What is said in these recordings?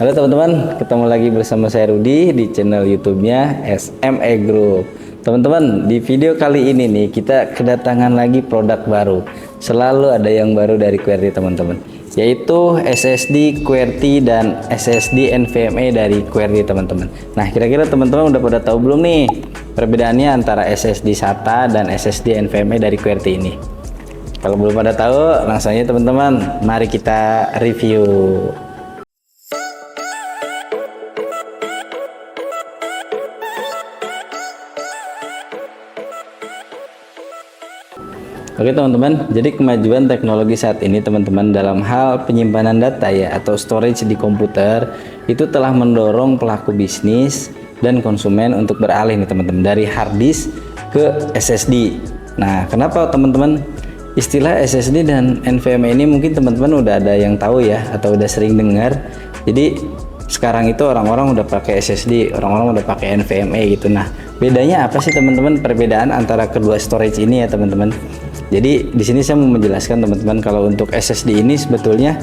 Halo teman-teman, ketemu lagi bersama saya Rudi di channel YouTube-nya SME Group. Teman-teman, di video kali ini nih kita kedatangan lagi produk baru. Selalu ada yang baru dari QWERTY teman-teman, yaitu SSD QWERTY dan SSD NVMe dari QWERTY teman-teman. Nah, kira-kira teman-teman udah pada tahu belum nih perbedaannya antara SSD SATA dan SSD NVMe dari QWERTY ini? Kalau belum pada tahu, langsung aja teman-teman, mari kita review. Oke teman-teman, jadi kemajuan teknologi saat ini teman-teman dalam hal penyimpanan data ya atau storage di komputer itu telah mendorong pelaku bisnis dan konsumen untuk beralih nih teman-teman dari hard disk ke SSD. Nah, kenapa teman-teman istilah SSD dan NVMe ini mungkin teman-teman udah ada yang tahu ya atau udah sering dengar. Jadi sekarang itu orang-orang udah pakai SSD, orang-orang udah pakai NVMe gitu. Nah, bedanya apa sih teman-teman, perbedaan antara kedua storage ini ya teman-teman? Jadi di sini saya mau menjelaskan teman-teman kalau untuk SSD ini sebetulnya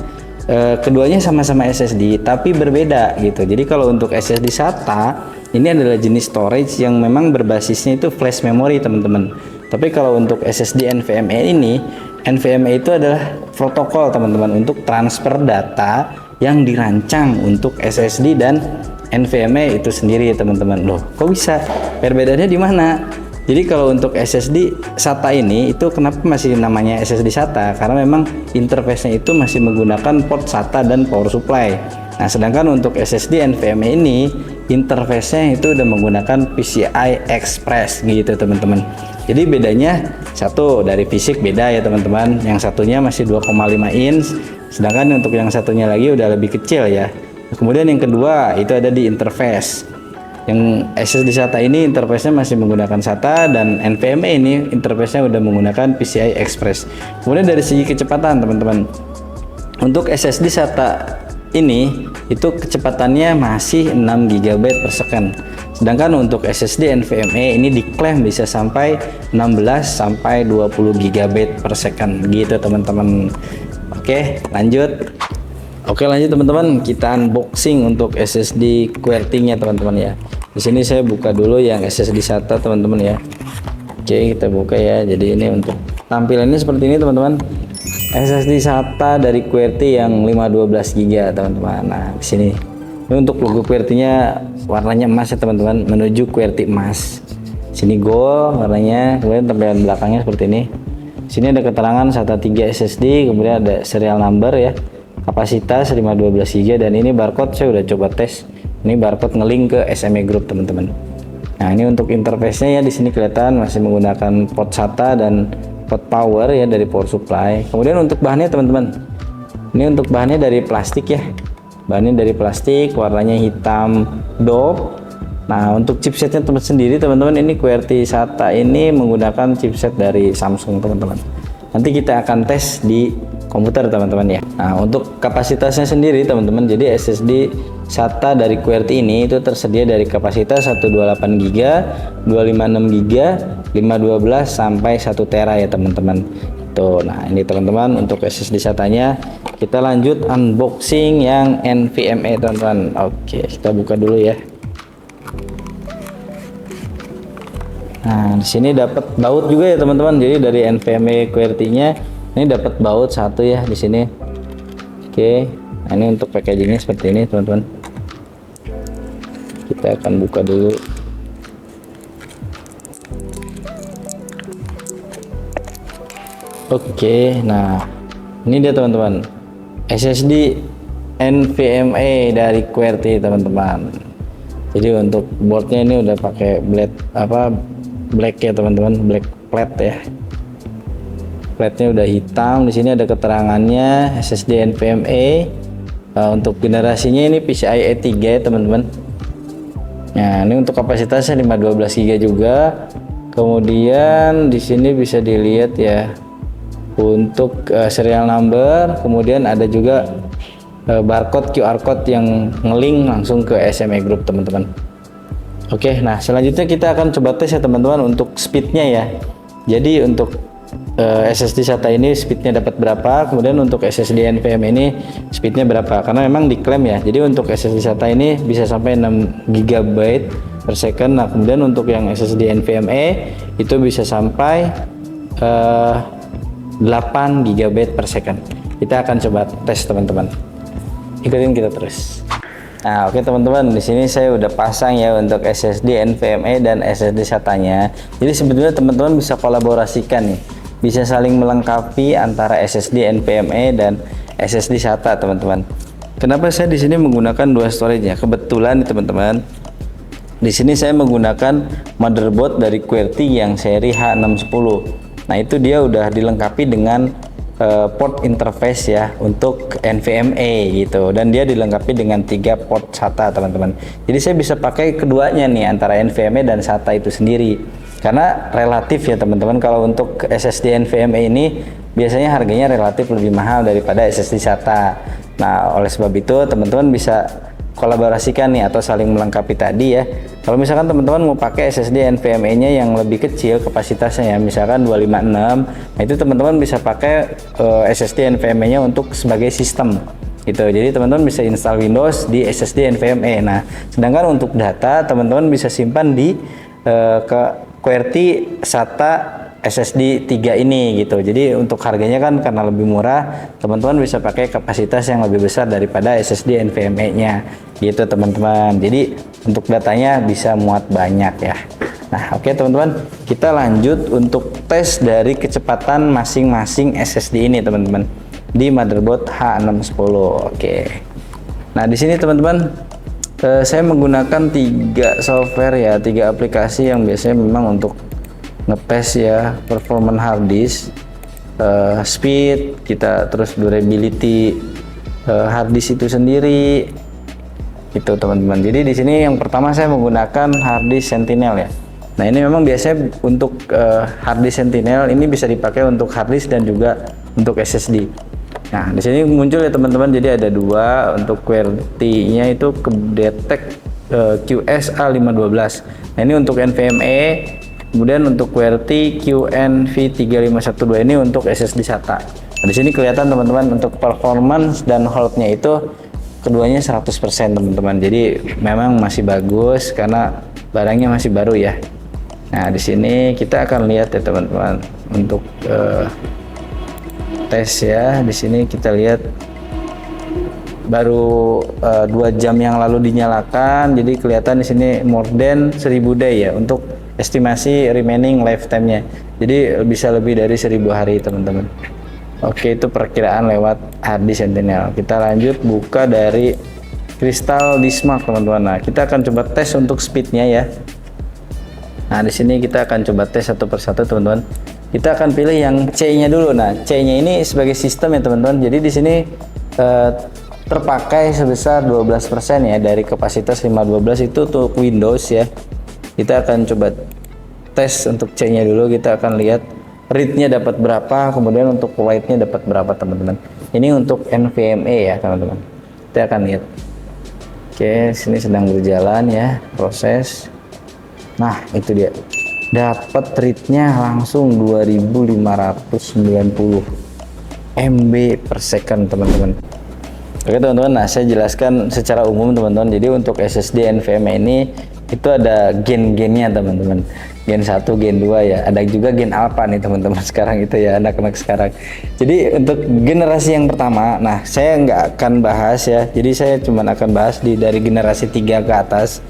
keduanya sama-sama SSD tapi berbeda gitu. Jadi kalau untuk SSD SATA ini adalah jenis storage yang memang berbasisnya itu flash memory teman-teman. Tapi kalau untuk SSD NVMe ini, NVMe itu adalah protokol teman-teman untuk transfer data yang dirancang untuk SSD dan NVMe itu sendiri ya teman-teman. Loh, kok bisa? Perbedaannya di mana? Jadi kalau untuk SSD SATA ini itu kenapa masih namanya SSD SATA? Karena memang interface-nya itu masih menggunakan port SATA dan power supply. Nah, sedangkan untuk SSD NVMe ini interface-nya itu udah menggunakan PCI Express gitu teman-teman. Jadi bedanya satu dari fisik beda ya teman-teman. Yang satunya masih 2,5 inch, sedangkan untuk yang satunya lagi udah lebih kecil ya. Kemudian yang kedua itu ada di interface. Yang SSD SATA ini interface-nya masih menggunakan SATA dan NVMe ini interface-nya udah menggunakan PCI Express. Kemudian dari segi kecepatan teman-teman, untuk SSD SATA ini itu kecepatannya masih 6 GB per second. Sedangkan untuk SSD NVMe ini diklaim bisa sampai 16 sampai 20 GB per second gitu teman-teman. Oke, lanjut. Oke, lanjut teman-teman, kita unboxing untuk SSD QWERTY-nya teman-teman ya. Di sini saya buka dulu yang SSD SATA teman-teman ya. Oke, kita buka ya. Jadi ini untuk tampilannya seperti ini teman-teman. SSD SATA dari QWERTY yang 512 GB teman-teman. Nah, di sini ini untuk logo QWERTY-nya warnanya emas ya teman-teman, menuju QWERTY emas. Sini gold warnanya, kemudian tampilan belakangnya seperti ini. Sini ada keterangan SATA 3 SSD, kemudian ada serial number ya. Kapasitas 512 GB dan ini barcode saya udah coba tes. Ini barcode ngelink ke SME Group teman-teman. Nah, ini untuk interface-nya ya, di sini kelihatan masih menggunakan port SATA dan port power ya dari power supply. Kemudian untuk bahannya teman-teman, ini untuk bahannya dari plastik ya. Bahannya dari plastik, warnanya hitam dope. Nah, untuk chipsetnya sendiri teman-teman, ini QWERTY SATA ini menggunakan chipset dari Samsung teman-teman. Nanti kita akan tes di komputer teman-teman ya. Nah, untuk kapasitasnya sendiri teman-teman, jadi SSD SATA dari QWERTY ini itu tersedia dari kapasitas 128 GB, 256 GB, 512 sampai 1 tera ya teman-teman. Tuh, nah ini teman-teman untuk SSD SATA-nya. Kita lanjut unboxing yang NVMe teman-teman. Oke, kita buka dulu ya. Nah, di sini dapat baut juga ya teman-teman. Jadi dari NVMe QWERTY-nya ini dapat baut satu ya di sini. Oke, nah ini untuk packagingnya seperti ini teman-teman. Kita akan buka dulu. Oke, nah ini dia teman-teman, SSD NVMe dari QWERTY teman-teman. Jadi untuk boardnya ini udah pakai black ya teman-teman, black plate ya. Plate-nya udah hitam. Di sini ada keterangannya SSD NVMe. Untuk generasinya ini PCIe 3 ya teman-teman. Nah, ini untuk kapasitasnya 512 GB juga. Kemudian di sini bisa dilihat ya untuk serial number. Kemudian ada juga barcode QR code yang ngelink langsung ke SME Group teman-teman. Oke, nah selanjutnya kita akan coba tes ya teman-teman untuk speednya ya. Jadi untuk SSD SATA ini speednya dapat berapa, kemudian untuk SSD NVMe ini speednya berapa, karena memang diklaim ya. Jadi untuk SSD SATA ini bisa sampai 6 GB per second. Nah kemudian untuk yang SSD NVMe itu bisa sampai 8 GB per second. Kita akan coba tes teman-teman, ikutin kita terus. Nah oke teman-teman, di sini saya udah pasang ya untuk SSD NVMe dan SSD SATA-nya. Jadi sebetulnya teman-teman bisa kolaborasikan nih, bisa saling melengkapi antara SSD NVMe dan SSD SATA teman-teman. Kenapa saya di sini menggunakan dua storage ya? Kebetulan teman-teman, di sini saya menggunakan motherboard dari QWERTY yang seri H610. Nah itu dia udah dilengkapi dengan port interface ya untuk NVMe gitu, dan dia dilengkapi dengan 3 port SATA teman-teman. Jadi saya bisa pakai keduanya nih, antara NVMe dan SATA itu sendiri. Karena relatif ya teman-teman, kalau untuk SSD NVMe ini biasanya harganya relatif lebih mahal daripada SSD SATA. Nah oleh sebab itu teman-teman bisa kolaborasikan nih atau saling melengkapi tadi ya. Kalau misalkan teman-teman mau pakai SSD NVMe nya yang lebih kecil kapasitasnya ya, misalkan 256, nah itu teman-teman bisa pakai SSD NVMe nya untuk sebagai sistem gitu. Jadi teman-teman bisa install Windows di SSD NVMe. Nah sedangkan untuk data teman-teman bisa simpan di ke QWERTY SATA SSD 3 ini gitu. Jadi untuk harganya kan karena lebih murah, teman-teman bisa pakai kapasitas yang lebih besar daripada SSD NVMe nya gitu teman-teman. Jadi untuk datanya bisa muat banyak ya. Nah oke teman-teman, kita lanjut untuk tes dari kecepatan masing-masing SSD ini teman-teman di motherboard H610. Oke. Nah di sini teman-teman, saya menggunakan 3 software ya, 3 aplikasi yang biasanya memang untuk ngetes ya performance hard disk, speed kita, terus durability hard disk itu sendiri itu teman-teman. Jadi di sini yang pertama saya menggunakan hard disk Sentinel ya. Nah ini memang biasanya untuk hard disk Sentinel ini bisa dipakai untuk hard disk dan juga untuk SSD. Nah di sini muncul ya teman-teman, jadi ada 2 untuk QWERTY-nya itu Kedetek QS-A512. Nah ini untuk NVMe. Kemudian untuk QWERTY QNV3512 ini untuk SSD SATA. Nah, di sini kelihatan teman-teman untuk performance dan hold-nya itu keduanya 100% teman-teman. Jadi memang masih bagus karena barangnya masih baru ya. Nah, di sini kita akan lihat ya teman-teman untuk tes ya. Di sini kita lihat baru 2 jam yang lalu dinyalakan. Jadi kelihatan di sini more than 1000 day ya untuk estimasi remaining lifetime-nya. Jadi bisa lebih dari 1000 hari teman-teman. Oke, itu perkiraan lewat hard disk Sentinel. Kita lanjut buka dari Crystal Diskmark teman-teman. Nah, kita akan coba tes untuk speednya ya. Nah, di sini kita akan coba tes satu persatu teman-teman. Kita akan pilih yang C-nya dulu. Nah, C-nya ini sebagai sistem ya teman-teman. Jadi di sini terpakai sebesar 12% ya dari kapasitas 512 itu untuk Windows ya. Kita akan coba tes untuk C-nya dulu. Kita akan lihat read-nya dapat berapa, kemudian untuk write-nya dapat berapa teman-teman. Ini untuk NVMe ya teman-teman. Kita akan lihat. Oke, sini sedang berjalan ya proses. Nah itu dia, dapat read-nya langsung 2590 MB per second teman-teman. Oke teman-teman, nah saya jelaskan secara umum teman-teman. Jadi untuk SSD NVMe ini itu ada gen-gennya teman-teman, gen 1, gen 2 ya, ada juga gen alpha nih teman-teman sekarang itu ya, anak-anak sekarang. Jadi untuk generasi yang pertama, nah saya nggak akan bahas ya, jadi saya cuma akan bahas dari generasi 3 ke atas,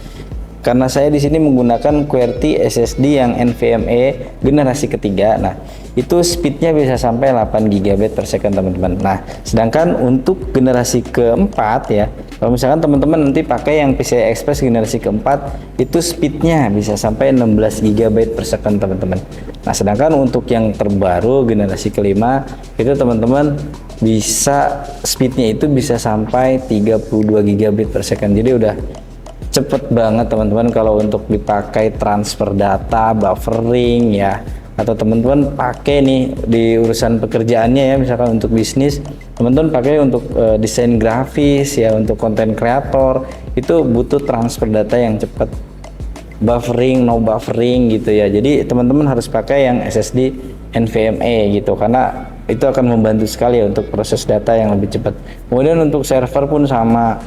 karena saya di sini menggunakan QWERTY SSD yang NVMe generasi ketiga. Nah itu speednya bisa sampai 8 GB per second teman-teman. Nah sedangkan untuk generasi keempat ya, kalau misalkan teman-teman nanti pakai yang PCI Express generasi keempat, itu speednya bisa sampai 16 GB per second teman-teman. Nah sedangkan untuk yang terbaru generasi kelima itu teman-teman bisa speednya itu bisa sampai 32 GB per second. Jadi udah cepet banget teman-teman kalau untuk dipakai transfer data, buffering ya, atau teman-teman pakai nih di urusan pekerjaannya ya, misalkan untuk bisnis teman-teman pakai untuk desain grafis ya, untuk konten kreator, itu butuh transfer data yang cepat. buffering, no buffering gitu ya. Jadi teman-teman harus pakai yang SSD NVMe gitu, karena itu akan membantu sekali ya untuk proses data yang lebih cepat. Kemudian untuk server pun sama,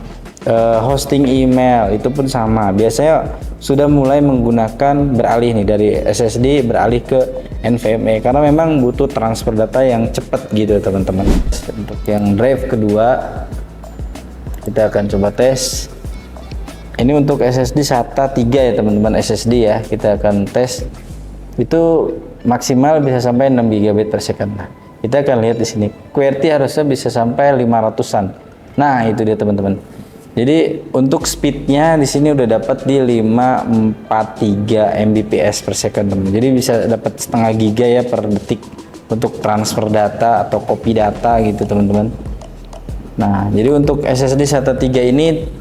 hosting email itu pun sama. Biasanya sudah mulai menggunakan beralih nih dari SSD beralih ke NVMe karena memang butuh transfer data yang cepat gitu teman-teman. Untuk yang drive kedua kita akan coba tes. Ini untuk SSD SATA 3 ya teman-teman, SSD ya. Kita akan tes itu maksimal bisa sampai 6 GB per second. Kita akan lihat di sini. QWERTY harusnya bisa sampai 500-an. Nah, itu dia teman-teman. Jadi untuk speednya di sini udah dapat di 543 Mbps per second teman. Jadi bisa dapat setengah giga ya per detik untuk transfer data atau copy data gitu teman-teman. Nah, jadi untuk SSD SATA 3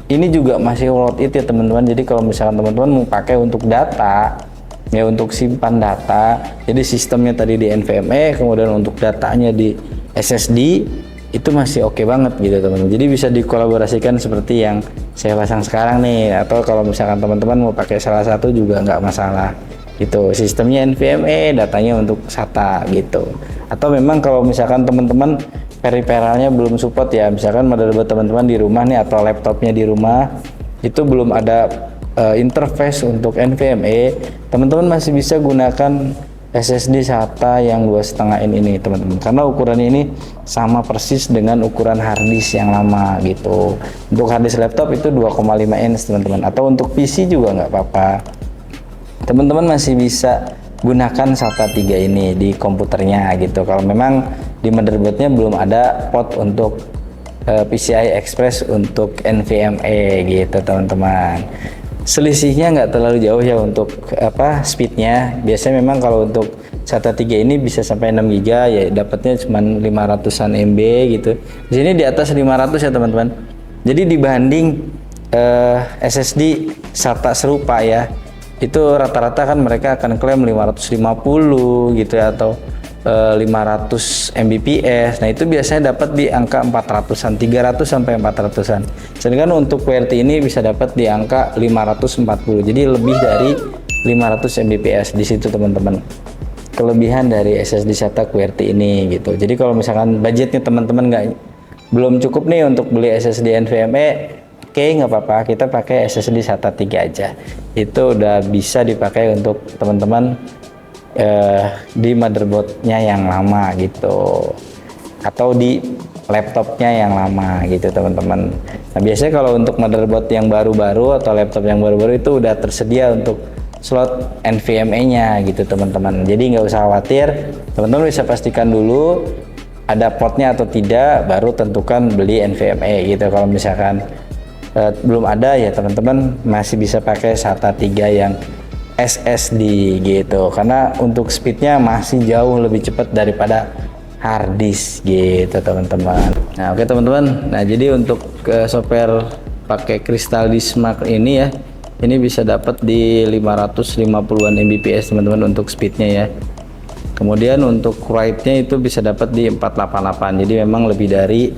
ini juga masih worth it ya teman-teman. Jadi kalau misalkan teman-teman mau pakai untuk data ya, untuk simpan data, jadi sistemnya tadi di NVMe, kemudian untuk datanya di SSD, itu masih oke banget gitu teman-teman. Jadi bisa dikolaborasikan seperti yang saya pasang sekarang nih, atau kalau misalkan teman-teman mau pakai salah satu juga nggak masalah gitu. Sistemnya NVMe, datanya untuk SATA gitu. Atau memang kalau misalkan teman-teman periferalnya belum support ya, misalkan motherboard teman-teman di rumah nih atau laptopnya di rumah itu belum ada interface untuk NVMe, teman-teman masih bisa gunakan SSD SATA yang 2,5 in ini teman-teman, karena ukurannya ini sama persis dengan ukuran harddisk yang lama gitu. Untuk harddisk laptop itu 2,5 inch teman-teman, atau untuk PC juga nggak apa-apa. Teman-teman masih bisa gunakan SATA 3 ini di komputernya gitu, kalau memang di motherboardnya belum ada port untuk PCI Express untuk NVMe gitu teman-teman. Selisihnya nggak terlalu jauh ya untuk speednya. Biasanya memang kalau untuk SATA 3 ini bisa sampai 6 GB ya, dapatnya cuma 500-an MB gitu. Di sini di atas 500 ya teman-teman. Jadi dibanding SSD SATA serupa ya, itu rata-rata kan mereka akan klaim 550 gitu ya, atau 500 Mbps. Nah, itu biasanya dapat di angka 400-an, 300 sampai 400-an. Sedangkan untuk QWERTY ini bisa dapat di angka 540. Jadi lebih dari 500 Mbps di situ teman-teman. Kelebihan dari SSD SATA QWERTY ini gitu. Jadi kalau misalkan budgetnya teman-teman belum cukup nih untuk beli SSD NVMe, oke, nggak apa-apa, kita pakai SSD SATA 3 aja. Itu udah bisa dipakai untuk teman-teman di motherboardnya yang lama gitu, atau di laptopnya yang lama gitu teman-teman. Nah, biasanya kalau untuk motherboard yang baru-baru atau laptop yang baru-baru itu udah tersedia untuk slot NVMe-nya gitu teman-teman. Jadi nggak usah khawatir, teman-teman bisa pastikan dulu ada portnya atau tidak, baru tentukan beli NVMe gitu. Kalau misalkan belum ada ya teman-teman masih bisa pakai SATA 3 yang SSD gitu, karena untuk speednya masih jauh lebih cepat daripada harddisk gitu teman-teman. Nah, oke teman-teman, nah jadi untuk software pakai Crystal Disk Mark ini ya, ini bisa dapat di 550-an Mbps teman-teman untuk speednya ya. Kemudian untuk write-nya itu bisa dapat di 488, jadi memang lebih dari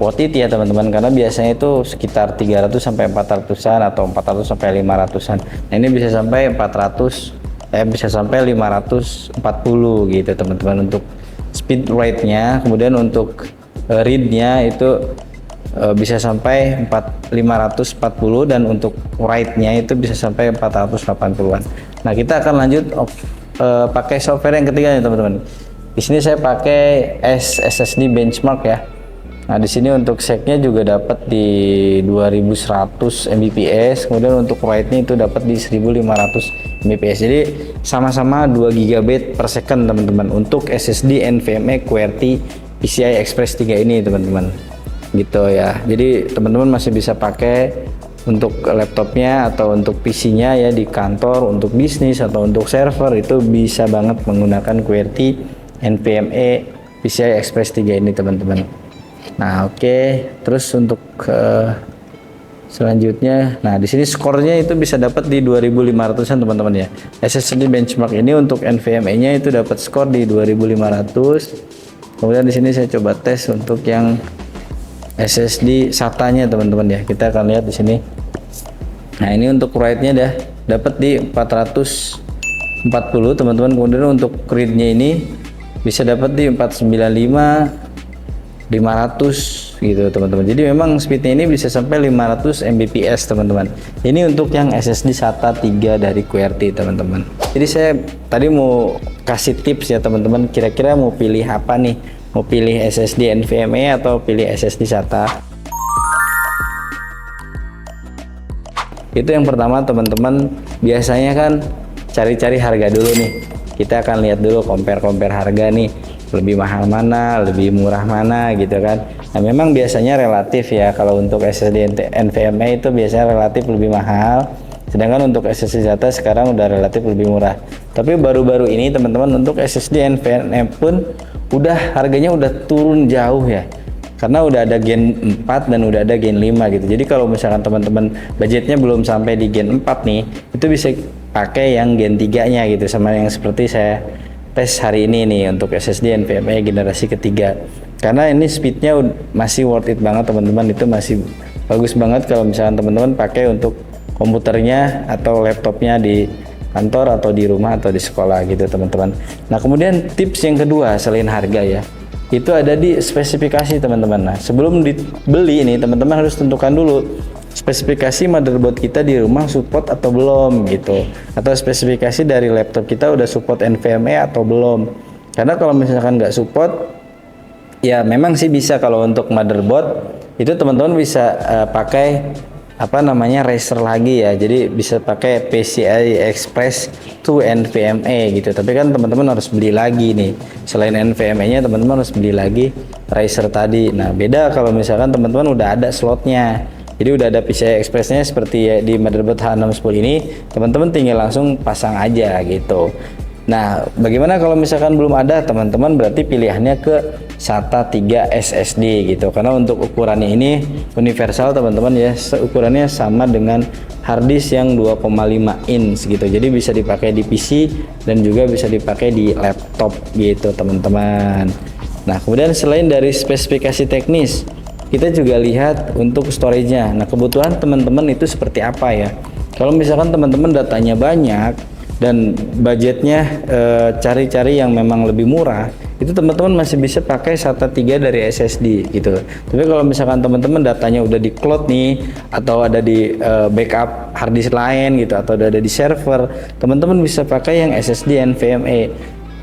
worth it ya teman-teman, karena biasanya itu sekitar 300 sampai 400-an atau 400 sampai 500-an. Nah, ini bisa sampai 540 gitu teman-teman untuk speed rate-nya. Kemudian untuk read-nya itu bisa sampai 540, dan untuk write-nya itu bisa sampai 480-an. Nah, kita akan lanjut pakai software yang ketiga nih teman-teman. Di sini saya pakai SSD benchmark ya. Nah, di sini untuk seknya juga dapat di 2100 Mbps, kemudian untuk write-nya itu dapat di 1500 Mbps. Jadi sama-sama 2 GB per second teman-teman untuk SSD NVMe QWERTY PCI Express 3 ini teman-teman. Gitu ya. Jadi teman-teman masih bisa pakai untuk laptopnya atau untuk PC-nya ya, di kantor, untuk bisnis atau untuk server, itu bisa banget menggunakan QWERTY NVMe PCI Express 3 ini teman-teman. Nah, oke. Terus untuk selanjutnya, nah di sini skornya itu bisa dapat di 2500-an teman-teman ya. SSD benchmark ini untuk NVMe-nya itu dapat skor di 2500. Kemudian di sini saya coba tes untuk yang SSD SATA-nya teman-teman ya. Kita akan lihat di sini Nah ini untuk write-nya dah dapat di 440 teman-teman. Kemudian untuk read-nya ini bisa dapat di 495 500 gitu teman-teman. Jadi memang speednya ini bisa sampai 500 Mbps teman-teman. Ini untuk yang SSD SATA 3 dari QWERTY teman-teman. Jadi saya tadi mau kasih tips ya teman-teman, kira-kira mau pilih apa nih, mau pilih SSD NVMe atau pilih SSD SATA. Itu yang pertama teman-teman, biasanya kan cari-cari harga dulu nih. Kita akan lihat dulu compare harga nih, lebih mahal mana, lebih murah mana gitu kan. Nah memang biasanya relatif ya, kalau untuk SSD NVMe itu biasanya relatif lebih mahal, sedangkan untuk SSD SATA sekarang udah relatif lebih murah. Tapi baru-baru ini teman-teman untuk SSD NVMe pun udah harganya udah turun jauh ya, karena udah ada Gen 4 dan udah ada Gen 5 gitu. Jadi kalau misalkan teman-teman budgetnya belum sampai di Gen 4 nih, itu bisa pakai yang Gen 3 nya gitu, sama yang seperti saya tes hari ini nih untuk SSD NVMe generasi ketiga. Karena ini speednya masih worth it banget teman-teman, itu masih bagus banget kalau misalkan teman-teman pakai untuk komputernya atau laptopnya di kantor atau di rumah atau di sekolah gitu teman-teman. Nah kemudian tips yang kedua selain harga ya, itu ada di spesifikasi teman-teman. Nah sebelum dibeli ini teman-teman harus tentukan dulu spesifikasi motherboard kita di rumah support atau belum gitu, atau spesifikasi dari laptop kita udah support NVMe atau belum. Karena kalau misalkan nggak support ya memang sih bisa, kalau untuk motherboard itu teman-teman bisa pakai apa namanya Razer lagi ya, jadi bisa pakai PCI Express to NVMe gitu. Tapi kan teman-teman harus beli lagi nih, selain NVMe nya teman-teman harus beli lagi Razer tadi. Nah beda kalau misalkan teman-teman udah ada slotnya, jadi udah ada PCI Express-nya seperti di motherboard H610 ini, teman-teman tinggal langsung pasang aja gitu. Nah bagaimana kalau misalkan belum ada teman-teman, berarti pilihannya ke SATA 3 SSD gitu, karena untuk ukurannya ini universal teman-teman ya, ukurannya sama dengan harddisk yang 2,5 inch gitu, jadi bisa dipakai di PC dan juga bisa dipakai di laptop gitu teman-teman. Nah kemudian selain dari spesifikasi teknis, kita juga lihat untuk storage-nya. Nah kebutuhan teman-teman itu seperti apa ya. Kalau misalkan teman-teman datanya banyak dan budgetnya cari-cari yang memang lebih murah, itu teman-teman masih bisa pakai SATA 3 dari SSD gitu. Tapi kalau misalkan teman-teman datanya udah di cloud nih, atau ada di backup harddisk lain gitu, atau ada di server, teman-teman bisa pakai yang SSD NVMe,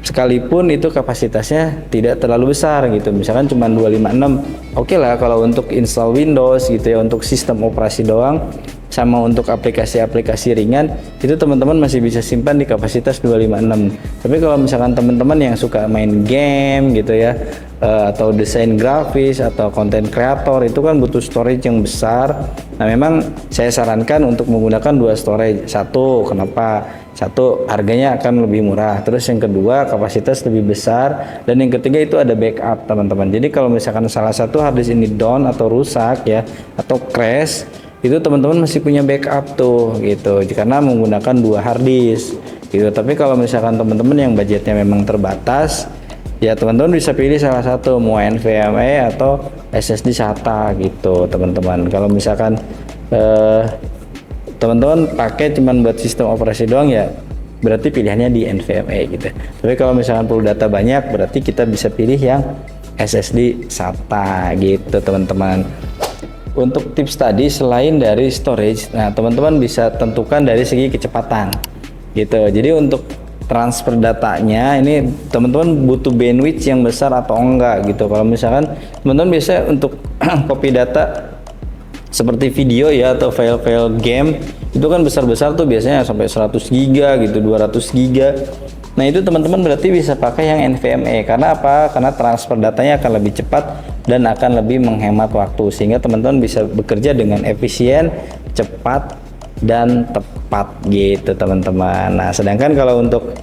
sekalipun itu kapasitasnya tidak terlalu besar gitu, misalkan cuma 256. Oke lah kalau untuk install Windows gitu ya, untuk sistem operasi doang sama untuk aplikasi-aplikasi ringan, itu teman-teman masih bisa simpan di kapasitas 256. Tapi kalau misalkan teman-teman yang suka main game gitu ya, atau desain grafis atau konten kreator, itu kan butuh storage yang besar. Nah memang saya sarankan untuk menggunakan dua storage. Satu, kenapa? Satu, harganya akan lebih murah. Terus yang kedua, kapasitas lebih besar. Dan yang ketiga itu ada backup teman-teman. Jadi kalau misalkan salah satu harddisk ini down atau rusak ya, atau crash, itu teman-teman masih punya backup tuh gitu, karena menggunakan dua harddisk gitu. Tapi kalau misalkan teman-teman yang budgetnya memang terbatas, ya teman-teman bisa pilih salah satu, mau NVMe atau SSD SATA gitu teman-teman. Kalau misalkan teman-teman pakai cuman buat sistem operasi doang, ya berarti pilihannya di NVMe gitu. Tapi kalau misalkan perlu data banyak, berarti kita bisa pilih yang SSD SATA gitu teman-teman. Untuk tips tadi selain dari storage, nah teman-teman bisa tentukan dari segi kecepatan gitu. Jadi untuk transfer datanya ini teman-teman butuh bandwidth yang besar atau enggak gitu. Kalau misalkan teman-teman biasa untuk copy data seperti video ya, atau file-file game, itu kan besar-besar tuh biasanya sampai 100 GB gitu, 200 GB. Nah itu teman-teman berarti bisa pakai yang NVMe. Karena apa? Karena transfer datanya akan lebih cepat dan akan lebih menghemat waktu, sehingga teman-teman bisa bekerja dengan efisien, cepat, dan tepat gitu teman-teman. Nah sedangkan kalau untuk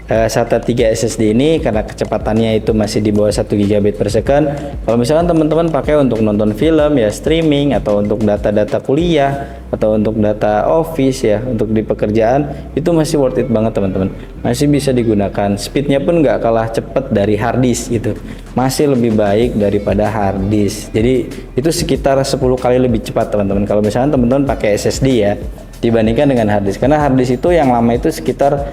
SATA 3 SSD ini, karena kecepatannya itu masih di bawah 1 GB per second, kalau misalkan teman-teman pakai untuk nonton film ya, streaming, atau untuk data-data kuliah, atau untuk data office ya, untuk di pekerjaan, itu masih worth it banget teman-teman, masih bisa digunakan. Speednya pun nggak kalah cepet dari harddisk gitu, masih lebih baik daripada harddisk. Jadi itu sekitar 10 kali lebih cepat teman-teman kalau misalkan teman-teman pakai SSD ya. dibandingkan dengan harddisk. Karena harddisk itu yang lama itu sekitar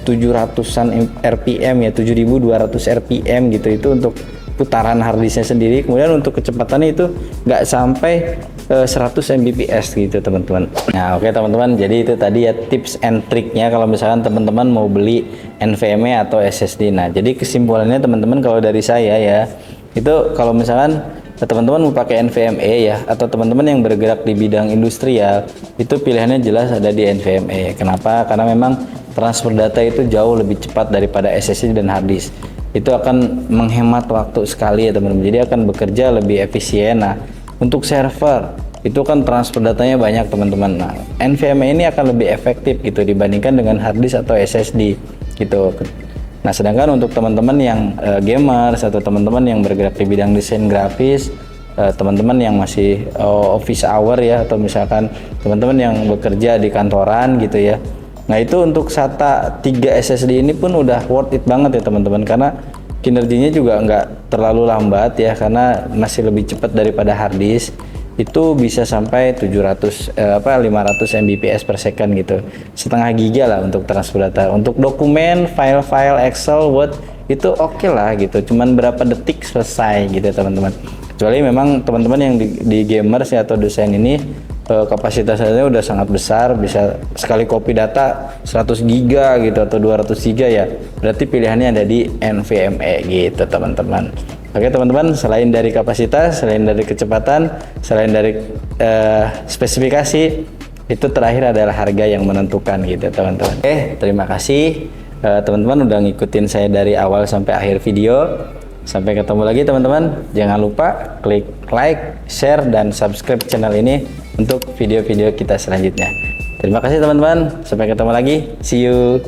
700-an RPM ya, 7200 RPM gitu, itu untuk putaran harddisknya sendiri. Kemudian untuk kecepatannya itu nggak sampai 100 Mbps gitu teman-teman. Nah oke teman-teman, jadi itu tadi ya tips and triknya kalau misalkan teman-teman mau beli NVMe atau SSD. Nah jadi kesimpulannya teman-teman kalau dari saya ya, itu kalau misalkan teman-teman mau pakai NVMe ya, atau teman-teman yang bergerak di bidang industrial, itu pilihannya jelas ada di NVMe. Kenapa? Karena memang transfer data itu jauh lebih cepat daripada SSD dan harddisk. Itu akan menghemat waktu sekali ya teman-teman, jadi akan bekerja lebih efisien. Nah untuk server itu kan transfer datanya banyak teman-teman. Nah NVMe ini akan lebih efektif gitu dibandingkan dengan harddisk atau SSD gitu. Nah sedangkan untuk teman-teman yang gamers atau teman-teman yang bergerak di bidang desain grafis, teman-teman yang masih office hour ya, atau misalkan teman-teman yang bekerja di kantoran gitu ya, nah itu untuk SATA 3 SSD ini pun udah worth it banget ya teman-teman, karena kinerjanya juga nggak terlalu lambat ya, karena masih lebih cepat daripada harddisk. Itu bisa sampai 500 Mbps per second gitu, setengah giga lah untuk transfer data. Untuk dokumen, file-file Excel, Word itu oke lah gitu, cuman berapa detik selesai gitu teman-teman. Kecuali memang teman-teman yang di gamers ya atau desain ini kapasitasnya udah sangat besar, bisa sekali copy data 100 giga gitu atau 200 giga ya, berarti pilihannya ada di NVMe gitu teman-teman. Oke teman-teman, selain dari kapasitas, selain dari kecepatan, selain dari spesifikasi, itu terakhir adalah harga yang menentukan gitu teman-teman. Oke, terima kasih teman-teman udah ngikutin saya dari awal sampai akhir video. Sampai ketemu lagi teman-teman. Jangan lupa klik like, share, dan subscribe channel ini untuk video-video kita selanjutnya. Terima kasih teman-teman, sampai ketemu lagi. See you.